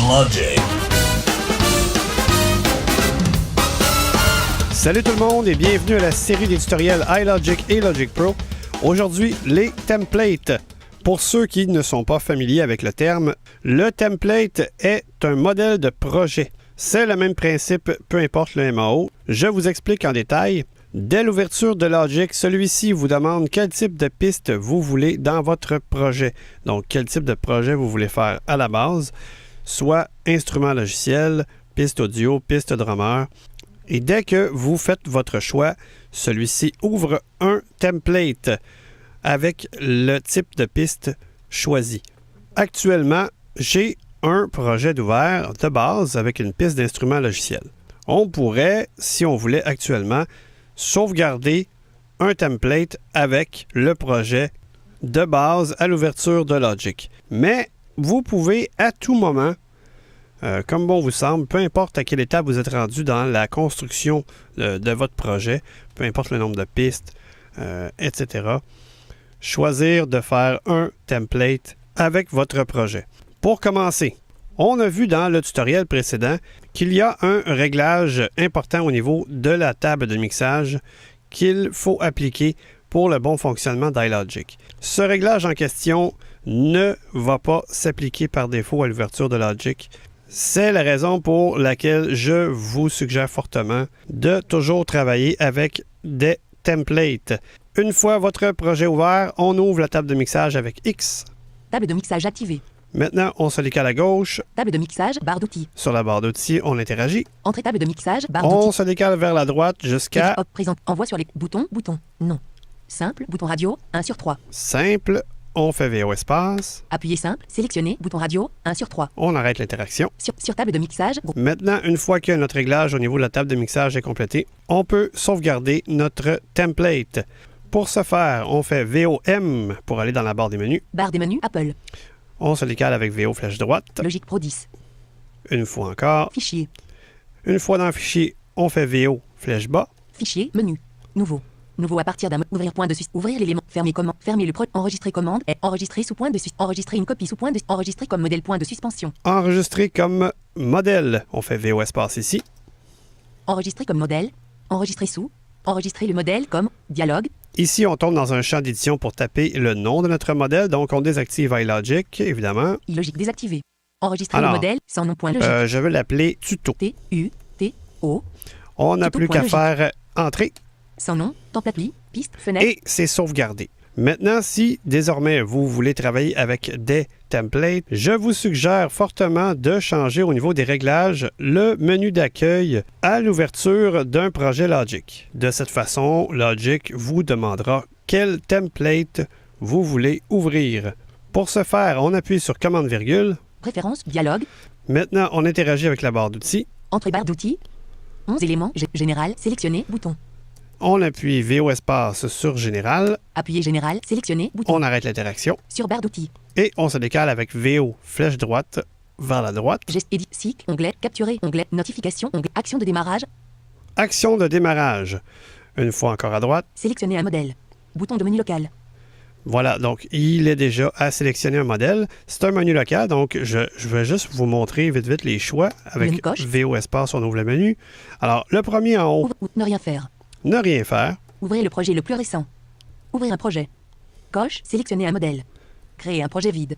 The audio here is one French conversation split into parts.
iLogic. Salut tout le monde et bienvenue à la série des tutoriels iLogic et Logic Pro. Aujourd'hui, les templates. Pour ceux qui ne sont pas familiers avec le terme, le template est un modèle de projet. C'est le même principe, peu importe le MAO. Je vous explique en détail. Dès l'ouverture de Logic, celui-ci vous demande quel type de piste vous voulez dans votre projet. Donc, quel type de projet vous voulez faire à la base, soit instrument logiciel, piste audio, piste drummer. Et dès que vous faites votre choix, celui-ci ouvre un template avec le type de piste choisi. Actuellement, j'ai un projet d'ouvert de base avec une piste d'instrument logiciel. On pourrait, si on voulait actuellement, sauvegarder un template avec le projet de base à l'ouverture de Logic. Mais vous pouvez à tout moment, comme bon vous semble, peu importe à quelle étape vous êtes rendu dans la construction de votre projet, peu importe le nombre de pistes, etc., choisir de faire un template avec votre projet. Pour commencer, on a vu dans le tutoriel précédent qu'il y a un réglage important au niveau de la table de mixage qu'il faut appliquer pour le bon fonctionnement d'iLogic. Ce réglage en question ne va pas s'appliquer par défaut à l'ouverture de Logic. C'est la raison pour laquelle je vous suggère fortement de toujours travailler avec des templates. Une fois votre projet ouvert, on ouvre la table de mixage avec X. Table de mixage activée. Maintenant, on se décale à gauche. Table de mixage, barre d'outils. Sur la barre d'outils, on interagit. Entrée table de mixage, barre d'outils. On se décale vers la droite jusqu'à... Hop, présent. Envoie sur les boutons, non. Simple, bouton radio, 1 sur 3. Simple, on fait VO espace. Appuyez simple, sélectionner, bouton radio, 1 sur 3. On arrête l'interaction. Sur table de mixage, groupe. Maintenant, une fois que notre réglage au niveau de la table de mixage est complété, on peut sauvegarder notre template. Pour ce faire, on fait VOM pour aller dans la barre des menus. Barre des menus, Apple. On se décale avec VO flèche droite. Logic Pro 10. Une fois encore. Fichier. Une fois dans le fichier, on fait VO flèche bas. Fichier, menu. Nouveau. Nouveau à partir d'un ouvrir point de sus. Ouvrir l'élément. Fermer comment. Fermer le enregistrer commande. Et enregistrer sous point de sus. Enregistrer une copie sous point de enregistrer comme modèle point de suspension. Enregistrer comme modèle. On fait VO espace ici. Enregistrer comme modèle. Enregistrer sous. Enregistrer le modèle comme dialogue. Ici, on tombe dans un champ d'édition pour taper le nom de notre modèle. Donc, on désactive iLogic, évidemment. iLogic désactivé. Enregistrer le modèle sans nom point logique. Je vais l'appeler tuto. T-U-T-O. On n'a plus qu'à faire entrer. Sans nom, template appli, piste, fenêtre. Et c'est sauvegardé. Maintenant, si désormais vous voulez travailler avec des templates, je vous suggère fortement de changer au niveau des réglages le menu d'accueil à l'ouverture d'un projet Logic. De cette façon, Logic vous demandera quel template vous voulez ouvrir. Pour ce faire, on appuie sur commande virgule. Préférence, dialogue. Maintenant, on interagit avec la barre d'outils. Entrée barre d'outils. 11 éléments, général, sélectionner, bouton. On appuie VO espace sur Général. Appuyez Général, sélectionner, bouton. On arrête l'interaction. Sur barre d'outils. Et on se décale avec VO flèche droite vers la droite. Geste edit, cycle, onglet, capturer, onglet, notification, onglet, action de démarrage. Action de démarrage. Une fois encore à droite. Sélectionner un modèle. Bouton de menu local. Voilà, donc il est déjà à sélectionner un modèle. C'est un menu local, donc je vais juste vous montrer vite les choix. Avec VO espace, on ouvre le menu. Alors, le premier en haut. Ne rien faire. Ne rien faire. Ouvrez le projet le plus récent. Ouvrir un projet. Coche, sélectionner un modèle. Créer un projet vide.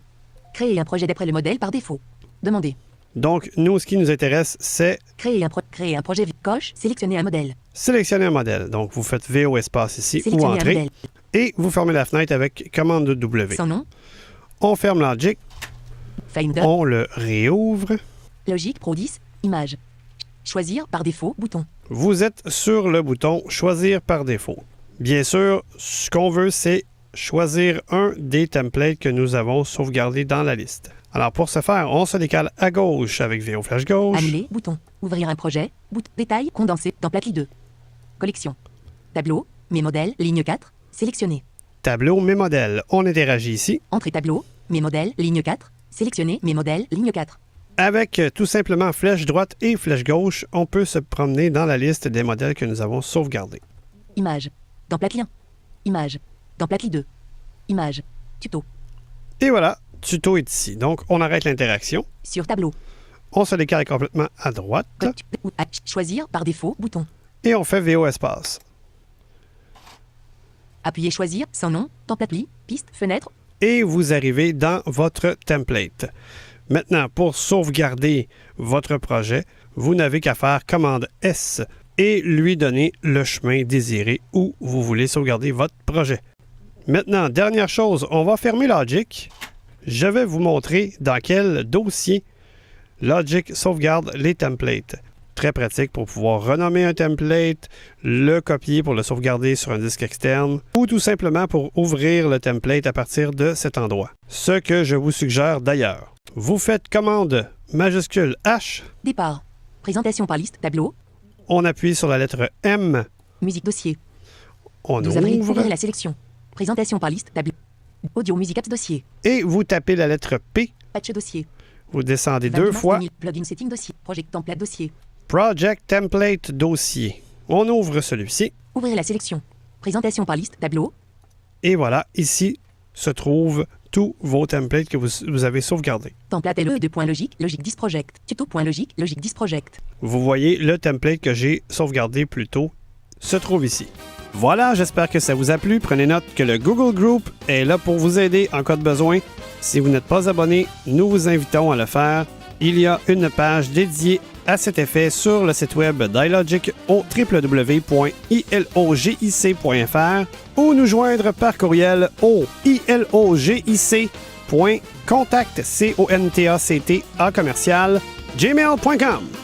Créer un projet d'après le modèle par défaut. Demander. Donc, nous, ce qui nous intéresse, c'est... Créer un projet vide. Coche, sélectionner un modèle. Sélectionner un modèle. Donc, vous faites VO espace ici ou Entrée. Et vous fermez la fenêtre avec commande W. Sans nom. On ferme Logic. Finder. On le réouvre. Logic Pro 10, image. Choisir par défaut, bouton. Vous êtes sur le bouton « Choisir par défaut ». Bien sûr, ce qu'on veut, c'est choisir un des templates que nous avons sauvegardés dans la liste. Alors, pour ce faire, on se décale à gauche avec VO flèche gauche. Annuler, bouton. Ouvrir un projet, bouton. Détail, condensé, template 2. Collection. Tableau, mes modèles, ligne 4, sélectionner. Tableau, mes modèles. On interagit ici. Entrée tableau, mes modèles, ligne 4, sélectionner mes modèles, ligne 4. Avec tout simplement flèche droite et flèche gauche, on peut se promener dans la liste des modèles que nous avons sauvegardés. Image. Template lien. Image. Template 2. Image. Tuto. Et voilà, tuto est ici. Donc, on arrête l'interaction. Sur tableau. On se décale complètement à droite. Choisir par défaut, bouton. Et on fait VO espace. Appuyez choisir, sans nom, template lit, piste, fenêtre. Et vous arrivez dans votre template. Maintenant, pour sauvegarder votre projet, vous n'avez qu'à faire commande S et lui donner le chemin désiré où vous voulez sauvegarder votre projet. Maintenant, dernière chose, on va fermer Logic. Je vais vous montrer dans quel dossier Logic sauvegarde les templates. Très pratique pour pouvoir renommer un template, le copier pour le sauvegarder sur un disque externe ou tout simplement pour ouvrir le template à partir de cet endroit. Ce que je vous suggère d'ailleurs. Vous faites commande majuscule H. Départ. Présentation par liste, tableau. On appuie sur la lettre M. Musique dossier. On 12 avril, ouvre. ouvrez la sélection. Présentation par liste, tableau. Audio, musique, apps dossier. Et vous tapez la lettre P. Patch dossier. Vous descendez 22 deux mars fois. 2000, plugin setting dossier. Project template dossier. Project Template Dossier. On ouvre celui-ci. Ouvrez la sélection. Présentation par liste, tableau. Et voilà, ici se trouvent tous vos templates que vous avez sauvegardés. Template LE 2.logique, logique 10 project. Tuto.logique, logique 10 project. Vous voyez, le template que j'ai sauvegardé plus tôt se trouve ici. Voilà, j'espère que ça vous a plu. Prenez note que le Google Group est là pour vous aider en cas de besoin. Si vous n'êtes pas abonné, nous vous invitons à le faire. Il y a une page dédiée à cet effet sur le site web d'iLogic au www.ilogic.fr ou nous joindre par courriel au ilogic.contact@gmail.com.